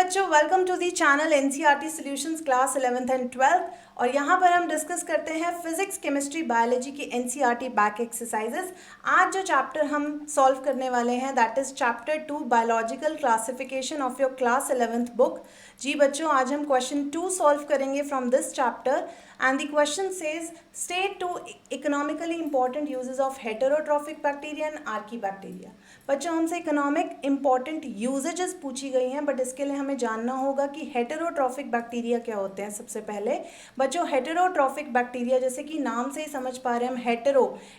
बच्चों, welcome to the channel NCERT solutions class 11th and 12th। और यहाँ पर हम डिस्कस करते हैं फिजिक्स, केमिस्ट्री, बायोलॉजी की एनसीईआरटी बैक एक्सरसाइजेस। आज जो चैप्टर हम सॉल्व करने वाले हैं that is chapter 2 biological classification of your class 11th book. जी बच्चों, आज हम क्वेश्चन 2 सॉल्व करेंगे from this chapter and the question says state 2 economically important uses of heterotrophic bacteria and archaebacteria. बच्चों, हमसे इकोनॉमिक इंपॉर्टेंट यूजेजेस पूछी गई हैं, बट इसके लिए हमें जानना होगा कि हेटेरोट्रॉफिक बैक्टीरिया क्या होते हैं। सबसे पहले बच्चों, हेटेरोट्रॉफिक बैक्टीरिया जैसे कि नाम से ही समझ पा रहे हैं हम,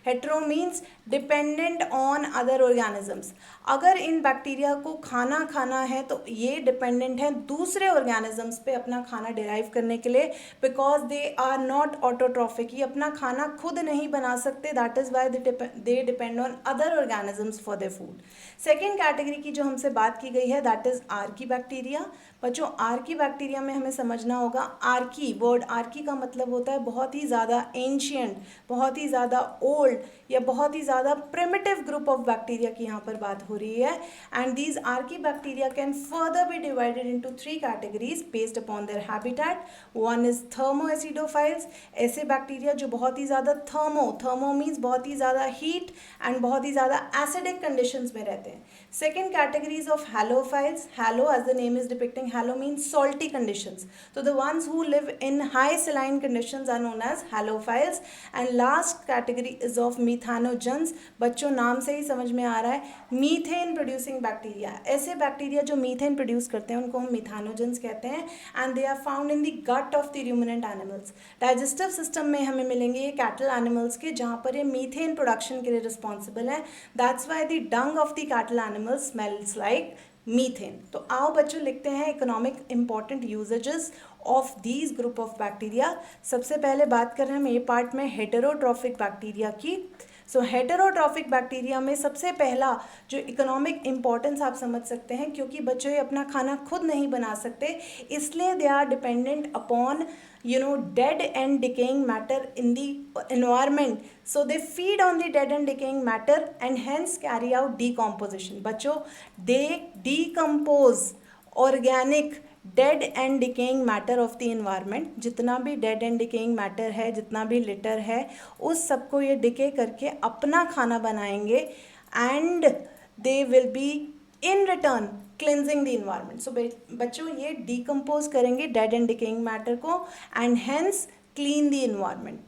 hetero means dependent on other organisms. अगर इन बैक्टीरिया को खाना है तो ये डिपेंडेंट है दूसरे ऑर्गेनिजम्स पे अपना खाना डिराइव करने के लिए, because they are not autotrophic. ये अपना खाना खुद नहीं बना सकते, that is why they depend on other organisms for their food. Second category की जो हमसे बात की गई है दैट इज आर्की बैक्टीरिया। बच्चों, आर्की बैक्टीरिया में हमें समझना होगा, आर्की वर्ड, आर्की का मतलब होता है बहुत ही ज़्यादा एंशियंट, बहुत ही ज़्यादा ओल्ड या बहुत ही ज़्यादा प्रिमिटिव ग्रुप ऑफ बैक्टीरिया की यहाँ पर बात हो रही है। And these archaebacteria can further be divided into 3 categories based upon their habitat. One is thermoacidophiles, ऐसे बैक्टीरिया जो बहुत ही ज़्यादा थर्मो मीन्स बहुत ही ज़्यादा हीट एंड बहुत ही ज़्यादा एसिडिक कंडीशंस में रहते हैं। Second categories of halophiles, halo as the name is depicting, halo means salty conditions, तो the ones who live in high saline conditions are known as halophiles. And last category is of methanogens. बच्चों, नाम से ही समझ में आ रहा है, methane producing bacteria. ऐसे बैक्टीरिया जो मीथेन प्रोड्यूस करते हैं उनको हम मिथानोजेंस कहते हैं and they are found in the gut of the ruminant animals. Digestive system में हमें मिलेंगे ये कैटल एनिमल्स के, जहाँ पर ये मीथेन प्रोडक्शन के लिए रिस्पॉन्सिबल है। That's why the Dang of the cattle animals smells like methane. तो आओ बच्चों लिखते हैं economic important usages of these group of bacteria. सबसे पहले बात कर रहे हैं हम ए पार्ट में हेटेरोट्रॉफिक बैक्टीरिया की। सो हेटेरोट्रॉफिक बैक्टीरिया में सबसे पहला जो इकोनॉमिक इंपॉर्टेंस आप समझ सकते हैं, क्योंकि बच्चों ये अपना खाना खुद नहीं बना सकते, इसलिए they are dependent upon dead and decaying matter in the environment. So they feed on the dead and decaying matter and hence carry out decomposition. बच्चों, they decompose organic dead and decaying matter of the environment. जितना भी dead and decaying matter है, जितना भी litre है, उस सबको ये डिके करके अपना खाना बनाएंगे and they will be in return cleansing the environment. So बच्चों, ये डिकम्पोज करेंगे डेड एंड डिकेइंग मैटर को and hence clean the environment.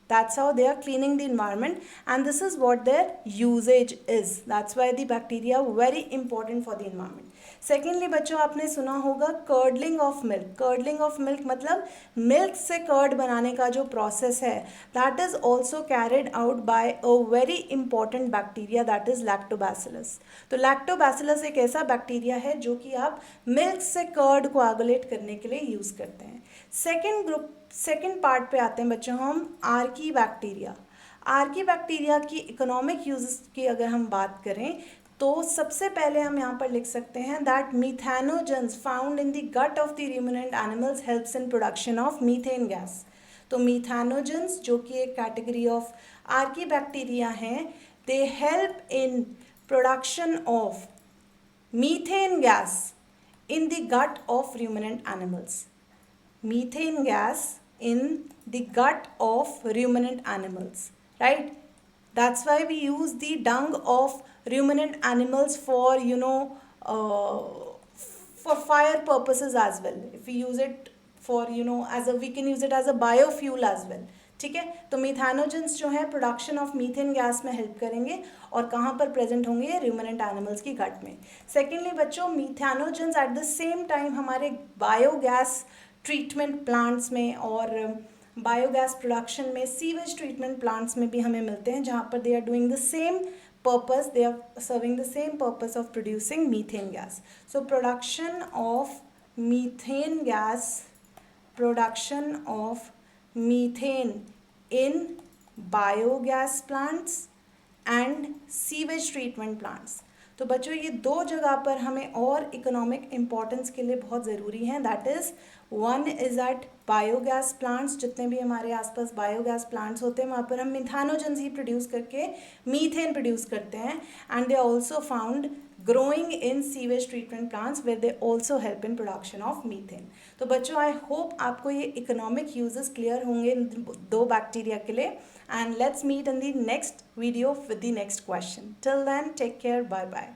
That's how they are cleaning the environment and this is what their usage is. That's why the bacteria are very important for the environment. Secondly बच्चों, आपने सुना होगा curdling of milk. Curdling of milk मतलब milk से curd बनाने का जो process है, that is also carried out by a very important bacteria that is lactobacillus. तो lactobacillus एक ऐसा बैक्टीरिया है जो कि आप milk से curd coagulate करने के लिए यूज़ करते हैं। सेकेंड पार्ट पे आते हैं बच्चों हम, आर्की बैक्टीरिया। आर्की बैक्टीरिया की इकोनॉमिक यूजेस की अगर हम बात करें तो सबसे पहले हम यहाँ पर लिख सकते हैं that methanogens found in the gut of the ruminant animals helps in production of methane gas. तो मिथानोजेंस जो कि एक कैटेगरी ऑफ आर्की बैक्टीरिया हैं, they help in production of methane gas in the gut of ruminant animals. Methane gas in the gut of ruminant animals, right? That's why we use the dung of ruminant animals for for fire purposes as well. If we use it for we can use it as a biofuel as well. ठीक है, तो methanogens जो है production of methane gas में help करेंगे और कहाँ पर प्रेजेंट होंगे, रूमिनेंट एनिमल्स की गट में। सेकेंडली बच्चों, methanogens at the same time हमारे बायोगैस ट्रीटमेंट प्लांट्स में और बायोगैस प्रोडक्शन में, सीवेज ट्रीटमेंट प्लांट्स में भी हमें मिलते हैं, जहाँ पर they are doing the same purpose, they are serving the same purpose of producing methane gas. So production of methane gas, production of methane in biogas plants and sewage treatment plants. तो बच्चों, ये दो जगह पर हमें और economic importance के लिए बहुत ज़रूरी हैं, that is one is at biogas plants. जितने भी हमारे आसपास बायोगैस प्लांट्स होते हैं वहाँ पर हम मिथानोजेंस ही प्रोड्यूस करके मीथेन प्रोड्यूस करते हैं and they are also found growing in sewage treatment plants where they also help in production of methane. तो बच्चों आई होप आपको ये इकोनॉमिक यूजेस क्लियर होंगे इन दो बैक्टीरिया के लिए. And let's meet in the next video with the next question. Till then take care, bye bye.